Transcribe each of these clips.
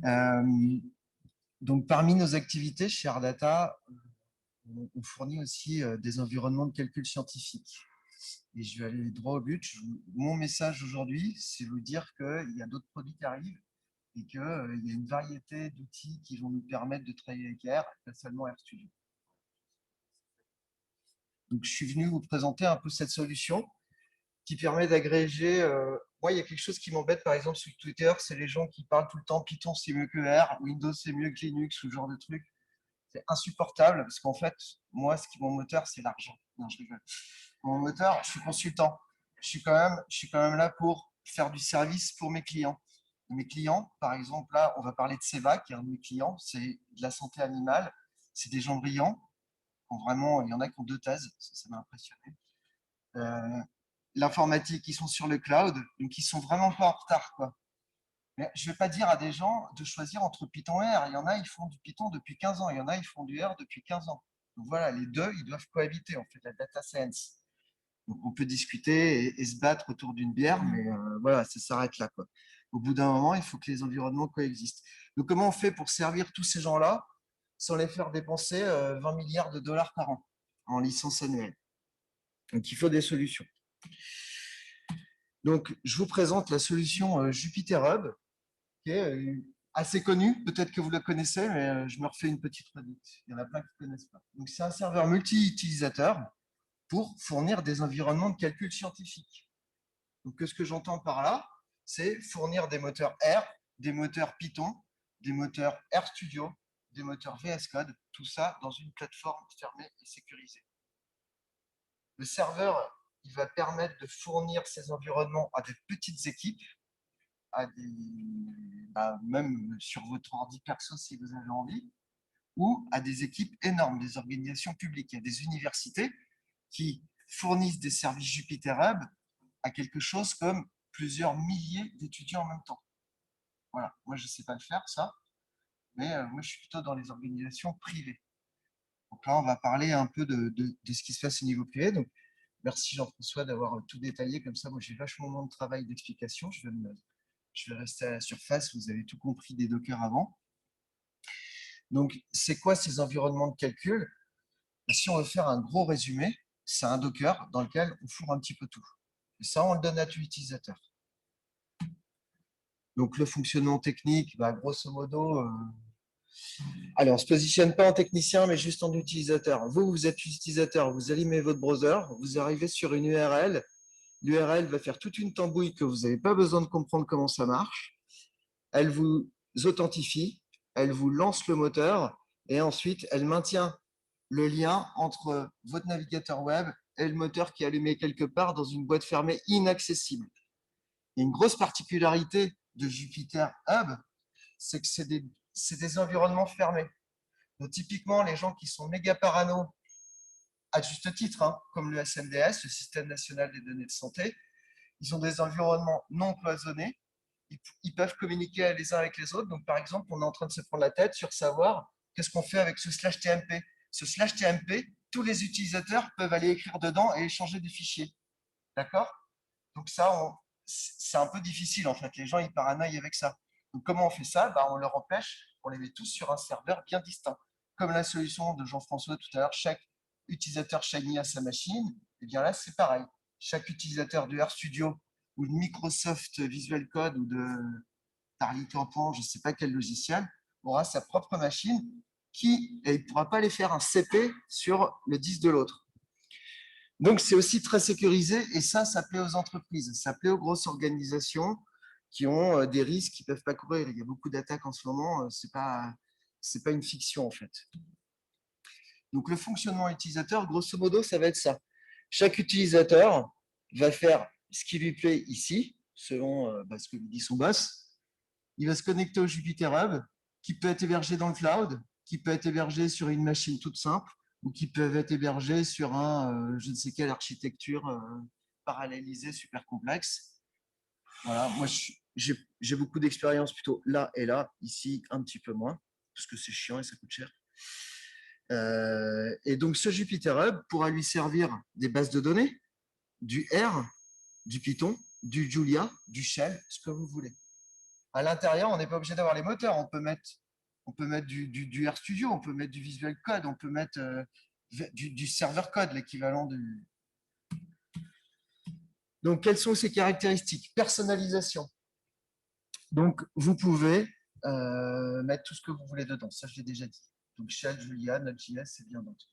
Donc, parmi nos activités chez Ardata, on fournit aussi des environnements de calcul scientifique. Et je vais aller droit au but. Mon message aujourd'hui, c'est vous dire qu'il y a d'autres produits qui arrivent et qu'il y a une variété d'outils qui vont nous permettre de travailler avec R, pas seulement RStudio. Donc, je suis venu vous présenter un peu cette solution qui permet d'agréger. Moi, il y a quelque chose qui m'embête, par exemple, sur Twitter, c'est les gens qui parlent tout le temps Python, c'est mieux que R, Windows, c'est mieux que Linux, ou ce genre de truc. C'est insupportable parce qu'en fait, moi, mon moteur, c'est l'argent. Non, je rigole. Mon moteur, je suis consultant. Je suis quand même là pour faire du service pour mes clients. Mes clients, par exemple, là, on va parler de Seba, qui est un de mes clients, c'est de la santé animale. C'est des gens brillants. Vraiment, il y en a qui ont 2 thèses, ça m'a impressionné. L'informatique, ils sont sur le cloud, donc ils sont vraiment pas en retard, quoi. Mais je ne vais pas dire à des gens de choisir entre Python et R. Il y en a, ils font du Python depuis 15 ans. Il y en a, ils font du R depuis 15 ans. Donc voilà, les deux, ils doivent cohabiter, en fait, la data science. Donc on peut discuter et se battre autour d'une bière, mais voilà, ça s'arrête là, quoi. Au bout d'un moment, il faut que les environnements coexistent. Donc comment on fait pour servir tous ces gens-là sans les faire dépenser 20 milliards de dollars par an en licence annuelle? Donc il faut des solutions. Donc je vous présente la solution Jupyter Hub, qui est assez connue. Peut-être que vous la connaissez, mais je me refais une petite redite. Il y en a plein qui ne connaissent pas. Donc c'est un serveur multi-utilisateur pour fournir des environnements de calcul scientifique. Donc, ce que j'entends par là, c'est fournir des moteurs R, des moteurs Python, des moteurs RStudio, des moteurs VS Code, tout ça dans une plateforme fermée et sécurisée. Le serveur, il va permettre de fournir ces environnements à des petites équipes, même sur votre ordi perso si vous avez envie, ou à des équipes énormes, des organisations publiques. Il y a des universités qui fournissent des services Jupyter Hub à quelque chose comme plusieurs milliers d'étudiants en même temps. Voilà, moi je ne sais pas le faire, ça, mais moi je suis plutôt dans les organisations privées. Donc là, on va parler un peu de ce qui se passe au niveau privé. Donc, merci Jean-François d'avoir tout détaillé comme ça. Moi, j'ai vachement moins de travail d'explication. Je vais rester à la surface. Vous avez tout compris des Docker avant. Donc, c'est quoi ces environnements de calcul? Si on veut faire un gros résumé, c'est un Docker dans lequel on fourre un petit peu tout. Et ça, on le donne à tout utilisateur. Donc, le fonctionnement technique, grosso modo, allez, on ne se positionne pas en technicien, mais juste en utilisateur. Vous êtes utilisateur, vous allumez votre browser, vous arrivez sur une URL. L'URL va faire toute une tambouille que vous n'avez pas besoin de comprendre comment ça marche. Elle vous authentifie, elle vous lance le moteur et ensuite, elle maintient le lien entre votre navigateur web et le moteur qui est allumé quelque part dans une boîte fermée inaccessible. Et une grosse particularité de Jupyter Hub, c'est que c'est des environnements fermés. Donc, typiquement, les gens qui sont méga parano, à juste titre, hein, comme le SNDS, le Système national des données de santé, ils ont des environnements non cloisonnés. Ils peuvent communiquer les uns avec les autres. Donc, par exemple, on est en train de se prendre la tête sur savoir qu'est-ce qu'on fait avec ce slash TMP. Ce slash TMP, tous les utilisateurs peuvent aller écrire dedans et échanger des fichiers. D'accord? Donc ça, c'est un peu difficile en fait. Les gens, ils paranoïent avec ça. Donc comment on fait ça? On leur empêche, on les met tous sur un serveur bien distinct. Comme la solution de Jean-François tout à l'heure, chaque utilisateur Shiny a sa machine, et bien là, c'est pareil. Chaque utilisateur de RStudio ou de Microsoft Visual Code ou de Tarly Tampon, je ne sais pas quel logiciel, aura sa propre machine et il ne pourra pas aller faire un CP sur le disque de l'autre. Donc, c'est aussi très sécurisé et ça plaît aux entreprises, ça plaît aux grosses organisations qui ont des risques qu'ils ne peuvent pas courir. Il y a beaucoup d'attaques en ce moment, ce n'est pas une fiction en fait. Donc, le fonctionnement utilisateur, grosso modo, ça va être ça. Chaque utilisateur va faire ce qui lui plaît ici, selon ce que lui dit son boss. Il va se connecter au Jupyter Hub, qui peut être hébergé dans le cloud, qui peut être hébergé sur une machine toute simple, ou qui peuvent être hébergés sur je ne sais quelle architecture parallélisée super complexe. Voilà, moi j'ai beaucoup d'expérience plutôt là et là, ici un petit peu moins, parce que c'est chiant et ça coûte cher. Et donc ce Jupyter Hub pourra lui servir des bases de données, du R, du Python, du Julia, du Shell, ce que vous voulez. À l'intérieur, on n'est pas obligé d'avoir les moteurs. On peut mettre du RStudio, on peut mettre du Visual Code, on peut mettre du server code, l'équivalent du. Donc, quelles sont ces caractéristiques? Personnalisation. Donc, vous pouvez mettre tout ce que vous voulez dedans. Ça, je l'ai déjà dit. Donc, Shell, Julia, Node.js, c'est bien d'autres.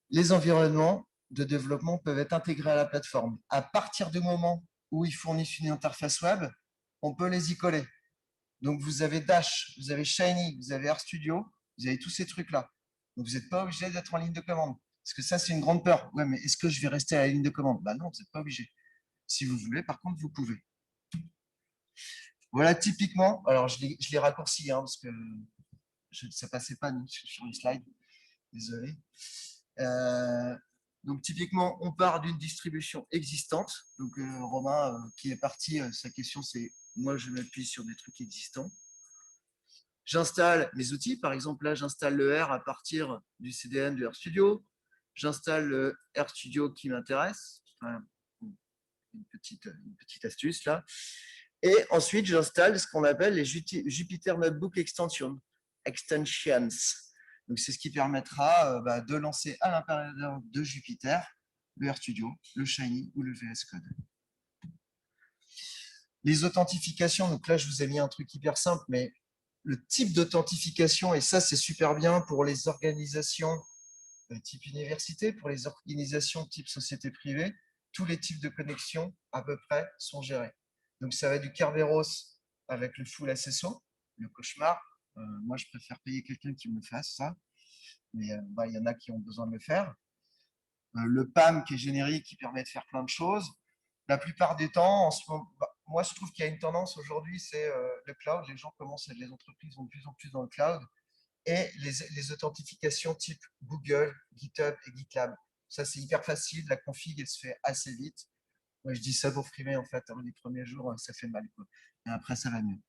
Les environnements de développement peuvent être intégrés à la plateforme. À partir du moment où ils fournissent une interface web, on peut les y coller. Donc, vous avez Dash, vous avez Shiny, vous avez RStudio, vous avez tous ces trucs-là. Donc, vous n'êtes pas obligé d'être en ligne de commande. Parce que ça, c'est une grande peur. Ouais, mais est-ce que je vais rester à la ligne de commande? Bah non, vous n'êtes pas obligé. Si vous voulez, par contre, vous pouvez. Voilà, typiquement, alors je l'ai raccourci, hein, parce que ça ne passait pas sur les slides. Désolé. Donc, typiquement, on part d'une distribution existante. Donc, Romain, qui est parti, sa question, c'est moi, je m'appuie sur des trucs existants. J'installe mes outils. Par exemple, là, j'installe le R à partir du CDN de RStudio. J'installe le RStudio qui m'intéresse. Enfin, une petite astuce là. Et ensuite, j'installe ce qu'on appelle les Jupyter Notebook Extensions. Donc, c'est ce qui permettra de lancer à l'intérieur de Jupyter le RStudio, le Shiny ou le VS Code. Les authentifications, donc là, je vous ai mis un truc hyper simple, mais le type d'authentification, et ça, c'est super bien pour les organisations type université, pour les organisations type société privée, tous les types de connexions, à peu près, sont gérés. Donc, ça va du Kerberos avec le full SSO, le cauchemar. Moi, je préfère payer quelqu'un qui me fasse ça, mais il y en a qui ont besoin de le faire. Le PAM qui est générique, qui permet de faire plein de choses. La plupart des temps, en ce moment, moi, je trouve qu'il y a une tendance aujourd'hui, c'est le cloud. Les gens commencent, les entreprises vont de plus en plus dans le cloud. Et les authentifications type Google, GitHub et GitLab. Ça, c'est hyper facile. La config, elle se fait assez vite. Moi, je dis ça pour frimer, en fait. Hein, les premiers jours, ça fait mal, quoi. Et après, ça va mieux.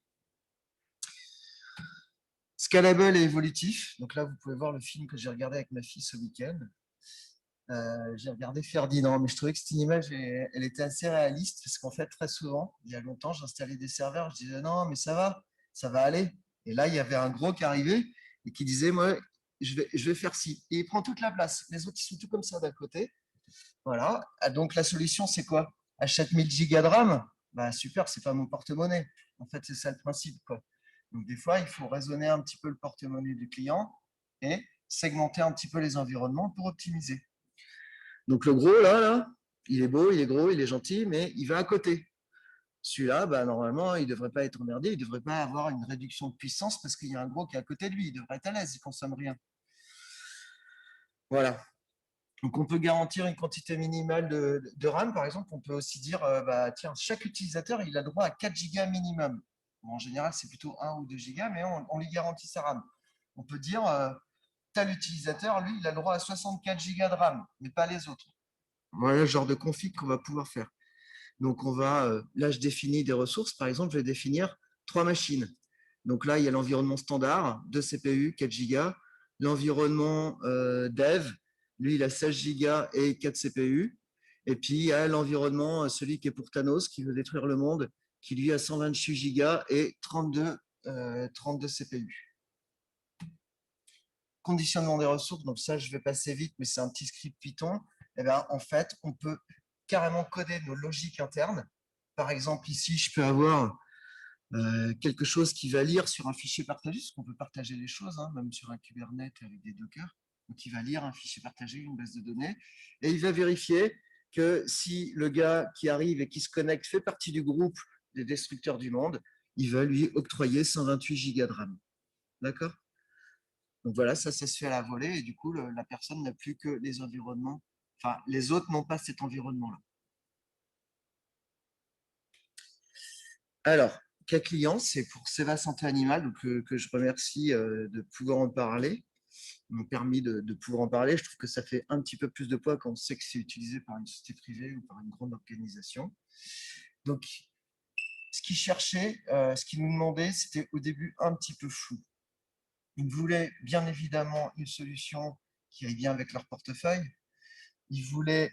Scalable et évolutif. Donc là, vous pouvez voir le film que j'ai regardé avec ma fille ce week-end. J'ai regardé Ferdinand, mais je trouvais que cette image, elle était assez réaliste, parce qu'en fait, très souvent, il y a longtemps, j'installais des serveurs, je disais non, mais ça va aller. Et là, il y avait un gros qui arrivait et qui disait, moi, je vais faire ci. Et il prend toute la place. Les autres, ils sont tout comme ça d'à côté. Voilà. Donc, la solution, c'est quoi? Achète 1000 gigas de RAM? Bah, super, c'est pas mon porte-monnaie. En fait, c'est ça le principe, quoi. Donc, des fois, il faut raisonner un petit peu le porte-monnaie du client et segmenter un petit peu les environnements pour optimiser. Donc le gros, là, il est beau, il est gros, il est gentil, mais il va à côté. Celui-là, normalement, il ne devrait pas être emmerdé, il ne devrait pas avoir une réduction de puissance parce qu'il y a un gros qui est à côté de lui, il devrait être à l'aise, il ne consomme rien. Voilà. Donc on peut garantir une quantité minimale de RAM, par exemple, on peut aussi dire, tiens, chaque utilisateur, il a droit à 4 gigas minimum. Bon, en général, c'est plutôt 1 ou 2 gigas, mais on lui garantit sa RAM. On peut dire, tel utilisateur, lui, il a droit à 64 gigas de RAM, mais pas les autres. Voilà le genre de config qu'on va pouvoir faire. Donc, là, je définis des ressources. Par exemple, je vais définir 3 machines. Donc là, il y a l'environnement standard, 2 CPU, 4 Go. L'environnement dev, lui, il a 16 Go et 4 CPU. Et puis, il y a l'environnement, celui qui est pour Thanos, qui veut détruire le monde, qui lui a 128 Go et 32 CPU. Conditionnement des ressources, donc ça, je vais passer vite, mais c'est un petit script Python. Et bien, en fait, on peut carrément coder nos logiques internes. Par exemple, ici, je peux avoir quelque chose qui va lire sur un fichier partagé, parce qu'on peut partager les choses, hein, même sur un Kubernetes avec des Docker. Donc, il va lire un fichier partagé, une base de données, et il va vérifier que si le gars qui arrive et qui se connecte fait partie du groupe des destructeurs du monde, il va lui octroyer 128 gigas de RAM. D'accord? Donc voilà, ça se fait à la volée, et du coup, la personne n'a plus que les environnements, enfin, les autres n'ont pas cet environnement-là. Alors, cas client, c'est pour Seva Santé Animale, donc, que je remercie de pouvoir en parler. Ils m'ont permis de pouvoir en parler. Je trouve que ça fait un petit peu plus de poids quand on sait que c'est utilisé par une société privée ou par une grande organisation. Donc, ce qu'ils cherchaient, ce qu'ils nous demandaient, c'était au début un petit peu flou. Ils voulaient bien évidemment une solution qui aille bien avec leur portefeuille. Ils voulaient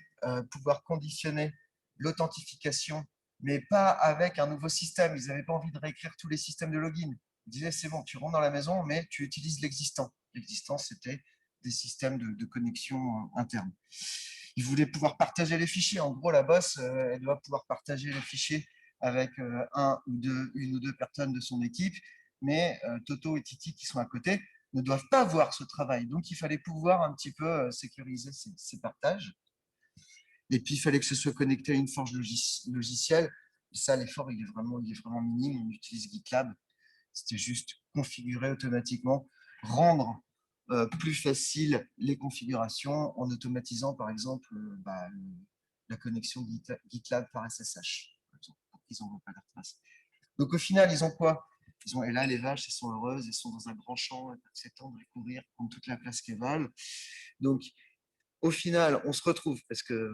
pouvoir conditionner l'authentification mais pas avec un nouveau système. Ils n'avaient pas envie de réécrire tous les systèmes de login. Ils disaient, c'est bon, tu rentres dans la maison, mais tu utilises l'existant. L'existant, c'était des systèmes de connexion interne. Ils voulaient pouvoir partager les fichiers. En gros, la boss, elle doit pouvoir partager les fichiers avec une ou deux personnes de son équipe, mais Toto et Titi qui sont à côté ne doivent pas voir ce travail. Donc, il fallait pouvoir un petit peu sécuriser ces partages. Et puis, il fallait que ce soit connecté à une forge logicielle. Et ça, l'effort, il est vraiment minime. On utilise GitLab. C'était juste configurer automatiquement, rendre plus facile les configurations en automatisant, par exemple, la connexion GitLab par SSH, par exemple, pour qu'ils n'envoient pas leur trace. Donc, au final, ils ont quoi? Et là, les vaches, elles sont heureuses, elles sont dans un grand champ, elles peuvent s'étendre et courir, prendre toute la place qu'elles veulent. Donc, au final, on se retrouve parce que,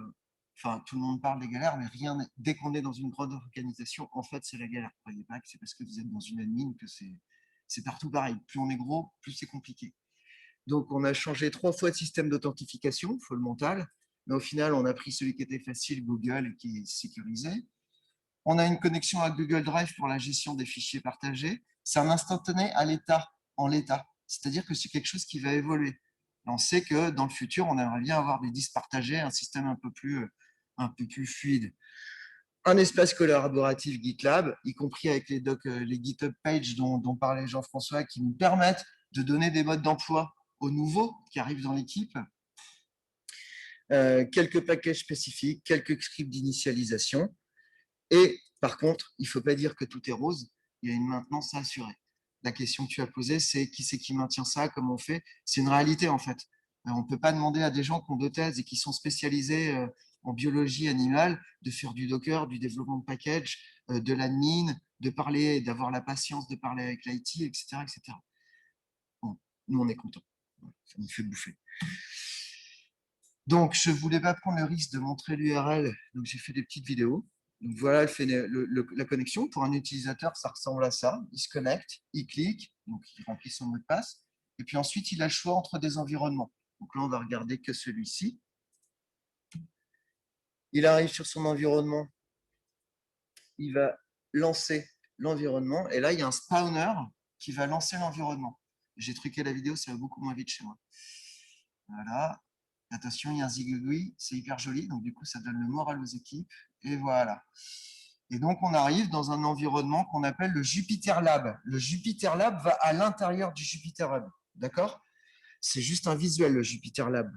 enfin, tout le monde parle des galères, mais dès qu'on est dans une grande organisation, en fait, c'est la galère. Ne croyez pas que c'est parce que vous êtes dans une admin que c'est partout pareil. Plus on est gros, plus c'est compliqué. Donc, on a changé 3 fois de système d'authentification, il faut le mental, mais au final, on a pris celui qui était facile, Google, et qui est sécurisé. On a une connexion à Google Drive pour la gestion des fichiers partagés. C'est un instantané à l'état, en l'état. C'est-à-dire que c'est quelque chose qui va évoluer. On sait que dans le futur, on aimerait bien avoir des disques partagés, un système un peu plus fluide. Un espace collaboratif GitLab, y compris avec les GitHub Pages dont parlait Jean-François, qui nous permettent de donner des modes d'emploi aux nouveaux qui arrivent dans l'équipe. Quelques packages spécifiques, quelques scripts d'initialisation. Et par contre, il ne faut pas dire que tout est rose, il y a une maintenance à assurer. La question que tu as posée, c'est qui maintient ça, comment on fait? C'est une réalité en fait. On ne peut pas demander à des gens qui ont 2 thèses et qui sont spécialisés en biologie animale de faire du Docker, du développement de package, de l'admin, de parler, d'avoir la patience de parler avec l'IT, etc., etc. Bon, nous, on est contents. Ça nous fait bouffer. Donc, je ne voulais pas prendre le risque de montrer l'URL, donc j'ai fait des petites vidéos. Donc voilà, elle fait la connexion. Pour un utilisateur, ça ressemble à ça. Il se connecte, il clique, donc il remplit son mot de passe. Et puis ensuite, il a le choix entre des environnements. Donc là, on va regarder que celui-ci. Il arrive sur son environnement. Il va lancer l'environnement. Et là, il y a un spawner qui va lancer l'environnement. J'ai truqué la vidéo, ça va beaucoup moins vite chez moi. Voilà. Attention, il y a un zigouille, c'est hyper joli. Donc du coup, ça donne le moral aux équipes. Et voilà. Et donc, on arrive dans un environnement qu'on appelle le Jupyter Lab. Le Jupyter Lab va à l'intérieur du Jupyter Hub. D'accord? C'est juste un visuel, le Jupyter Lab.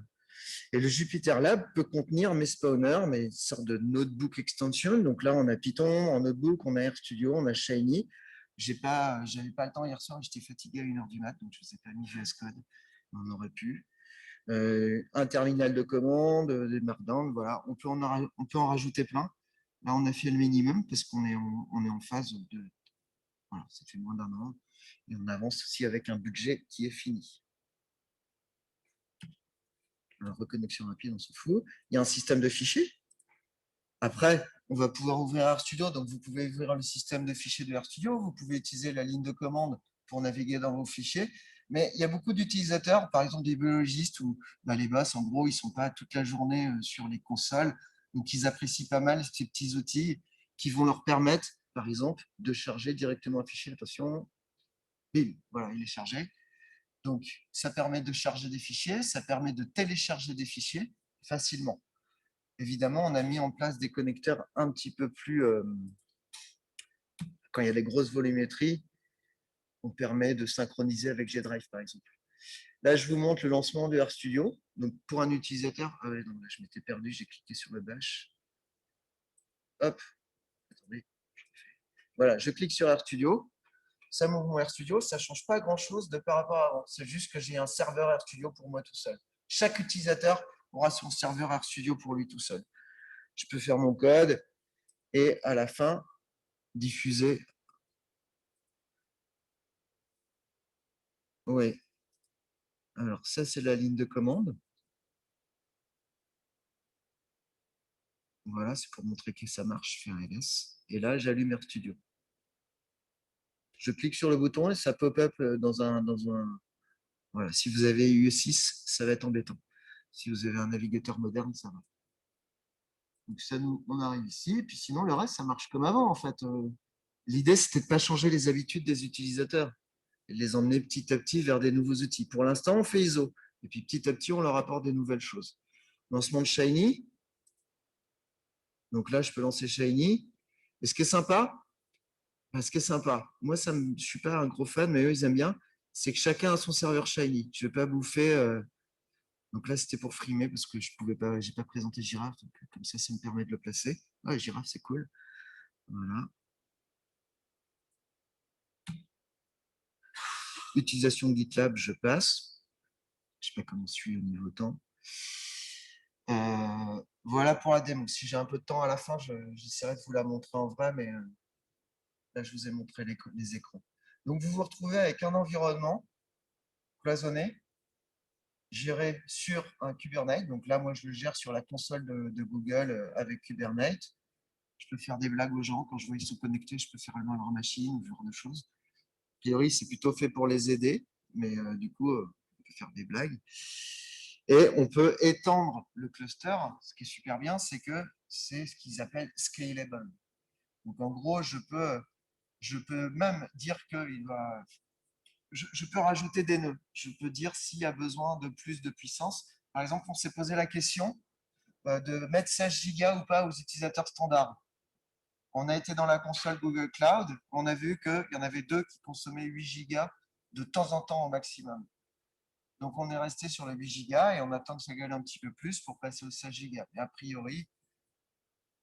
Et le Jupyter Lab peut contenir mes spawners, mes sortes de notebook extension. Donc là, on a Python en notebook, on a RStudio, on a Shiny. J'avais pas le temps hier soir, j'étais fatigué à 1h du mat, donc je ne vous ai pas mis VS Code. On aurait pu. Un terminal de commande, des markdowns, voilà. On peut en rajouter plein. Là, on a fait le minimum parce qu'on est en phase de. Voilà, ça fait moins d'un an. Et on avance aussi avec un budget qui est fini. Alors, reconnexion rapide, on s'en fout. Il y a un système de fichiers. Après, on va pouvoir ouvrir RStudio. Donc, vous pouvez ouvrir le système de fichiers de RStudio. Vous pouvez utiliser la ligne de commande pour naviguer dans vos fichiers. Mais il y a beaucoup d'utilisateurs, par exemple des biologistes ou les boss, en gros, ils ne sont pas toute la journée sur les consoles. Donc, ils apprécient pas mal ces petits outils qui vont leur permettre, par exemple, de charger directement un fichier. Attention, bim, voilà, il est chargé. Donc, ça permet de charger des fichiers, ça permet de télécharger des fichiers facilement. Évidemment, on a mis en place des connecteurs un petit peu plus… quand il y a des grosses volumétries, on permet de synchroniser avec G-Drive, par exemple. Là, je vous montre le lancement de RStudio. Donc, pour un utilisateur… Ah ouais, non, là, je m'étais perdu, j'ai cliqué sur le bash. Hop, attendez. Voilà, je clique sur RStudio. Ça m'ouvre mon RStudio. Ça ne change pas grand-chose de par rapport à avant. C'est juste que j'ai un serveur RStudio pour moi tout seul. Chaque utilisateur aura son serveur RStudio pour lui tout seul. Je peux faire mon code et à la fin, diffuser. Oui. Alors, ça, c'est la ligne de commande. Voilà, c'est pour montrer que ça marche. Je fais un ls. Et là, j'allume RStudio. Je clique sur le bouton et ça pop-up dans un… Voilà, si vous avez UE6, ça va être embêtant. Si vous avez un navigateur moderne, ça va. Donc ça, on arrive ici, et puis sinon, le reste, ça marche comme avant, en fait. L'idée, c'était de ne pas changer les habitudes des utilisateurs et de les emmener petit à petit vers des nouveaux outils. Pour l'instant, on fait ISO, et puis petit à petit, on leur apporte des nouvelles choses. Lancement de Shiny. Donc là, je peux lancer Shiny. Et ce qui est sympa, moi, je ne suis pas un gros fan, mais eux, ils aiment bien, c'est que chacun a son serveur Shiny. Je ne vais pas bouffer. Donc là, c'était pour frimer parce que je pouvais pas, j'ai pas présenté Giraffe, donc comme ça me permet de le placer. Ah, Giraffe, c'est cool. Voilà. Utilisation de GitLab, je passe. Je sais pas comment je suis au niveau temps. Voilà pour la démo. Si j'ai un peu de temps à la fin, j'essaierai de vous la montrer en vrai, mais là, je vous ai montré les écrans. Donc, vous vous retrouvez avec un environnement cloisonné, géré sur un Kubernetes. Donc là, moi, je le gère sur la console de Google avec Kubernetes. Je peux faire des blagues aux gens. Quand je vois qu'ils sont connectés, je peux faire allumer leur machine ou ce genre de choses. A priori, c'est plutôt fait pour les aider, mais du coup, on peut faire des blagues. Et on peut étendre le cluster. Ce qui est super bien, c'est que c'est ce qu'ils appellent scalable. Donc en gros, je peux même dire que je peux rajouter des nœuds. Je peux dire s'il y a besoin de plus de puissance. Par exemple, on s'est posé la question de mettre 16 Go ou pas aux utilisateurs standards. On a été dans la console Google Cloud, on a vu qu'il y en avait deux qui consommaient 8 Go de temps en temps au maximum. Donc on est resté sur les 8 Go et on attend que ça gueule un petit peu plus pour passer aux 16 Go. Et a priori,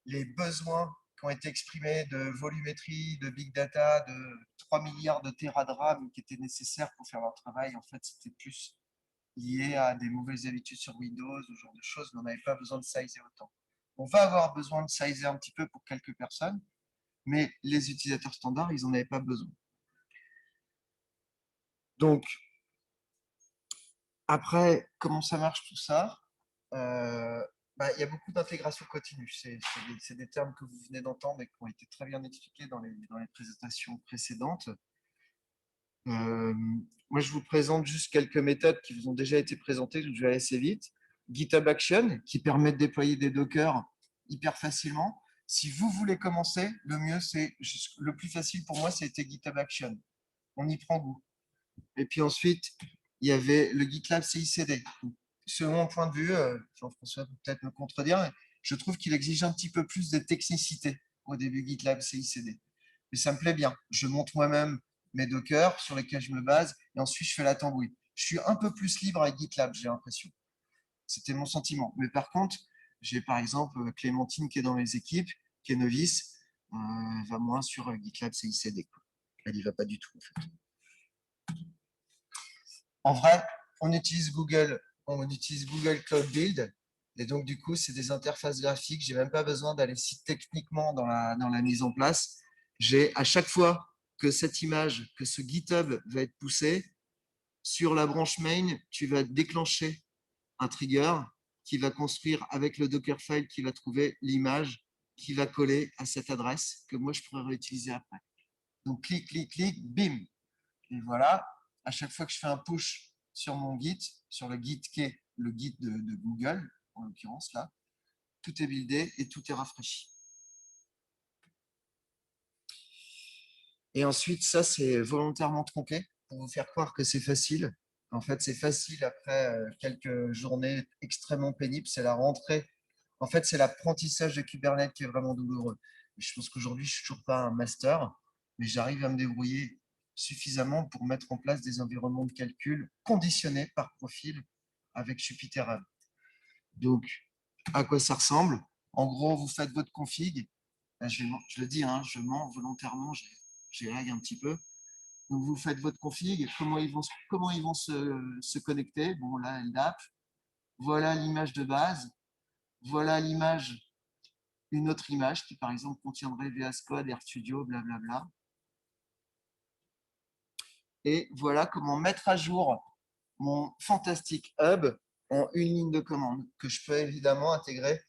les besoins qui ont été exprimés de volumétrie, de big data, de 3 milliards de téra de RAM qui étaient nécessaires pour faire leur travail, en fait, c'était plus lié à des mauvaises habitudes sur Windows, ce genre de choses, mais on n'avait pas besoin de sizer autant. On va avoir besoin de sizer un petit peu pour quelques personnes, mais les utilisateurs standards, ils n'en avaient pas besoin. Donc, après, comment ça marche tout ça? Il y a beaucoup d'intégration continue. C'est des termes que vous venez d'entendre et qui ont été très bien expliqués dans les présentations précédentes. Moi, je vous présente juste quelques méthodes qui vous ont déjà été présentées, donc je vais aller assez vite. GitHub Action, qui permet de déployer des Docker hyper facilement. Si vous voulez commencer, le mieux, le plus facile pour moi, c'était GitHub Action. On y prend goût. Et puis ensuite, il y avait le GitLab CICD. Selon mon point de vue, Jean-François peut peut-être me contredire, mais je trouve qu'il exige un petit peu plus de technicité au début GitLab CICD. Mais ça me plaît bien. Je monte moi-même mes Docker sur lesquels je me base et ensuite je fais la tambouille. Je suis un peu plus libre avec GitLab, j'ai l'impression. C'était mon sentiment. Mais par contre, j'ai par exemple Clémentine qui est dans les équipes, qui est novice, va moins sur GitLab CICD. Elle n'y va pas du tout en fait. En vrai, on utilise Google Cloud Build. Et donc, du coup, c'est des interfaces graphiques. Je n'ai même pas besoin d'aller si techniquement dans la mise en place. J'ai à chaque fois que cette image, que ce GitHub va être poussé, sur la branche main, tu vas déclencher un trigger qui va construire avec le Dockerfile qui va trouver l'image qui va coller à cette adresse que moi, je pourrais réutiliser après. Donc, clic, clic, clic, bim. Et voilà, à chaque fois que je fais un push sur mon Git, sur le Git qui est le Git de Google, en l'occurrence là, tout est buildé et tout est rafraîchi. Et ensuite, ça, c'est volontairement tronqué pour vous faire croire que c'est facile. En fait, c'est facile après quelques journées extrêmement pénibles. C'est la rentrée. En fait, c'est l'apprentissage de Kubernetes qui est vraiment douloureux. Je pense qu'aujourd'hui, je ne suis toujours pas un master, mais j'arrive à me débrouiller suffisamment pour mettre en place des environnements de calcul conditionnés par profil avec Jupyter. Donc, à quoi ça ressemble? En gros, vous faites votre config. Là, je le dis, hein, je mens volontairement, j'ai lag un petit peu. Donc, vous faites votre config, comment ils vont se connecter. Bon, là, LDAP. Voilà l'image de base. Voilà l'image, une autre image qui, par exemple, contiendrait VS Code, RStudio, blablabla. Et voilà comment mettre à jour mon fantastique hub en une ligne de commande que je peux évidemment intégrer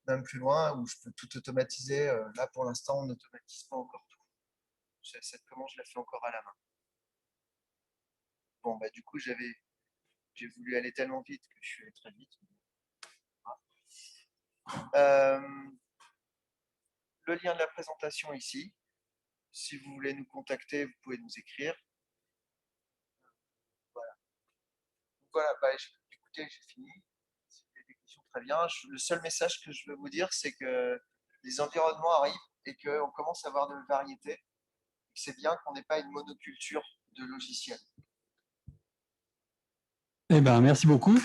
même plus loin où je peux tout automatiser. Là, pour l'instant, on n'automatise pas encore tout. Cette commande, je la fais encore à la main. Bon, du coup, j'ai voulu aller tellement vite que je suis allé très vite. Le lien de la présentation ici. Si vous voulez nous contacter, vous pouvez nous écrire. Voilà. Voilà, écoutez, j'ai fini. Si vous avez des questions, très bien. Le seul message que je veux vous dire, c'est que les environnements arrivent et qu'on commence à avoir de variété. C'est bien qu'on n'ait pas une monoculture de logiciels. Eh ben, merci beaucoup.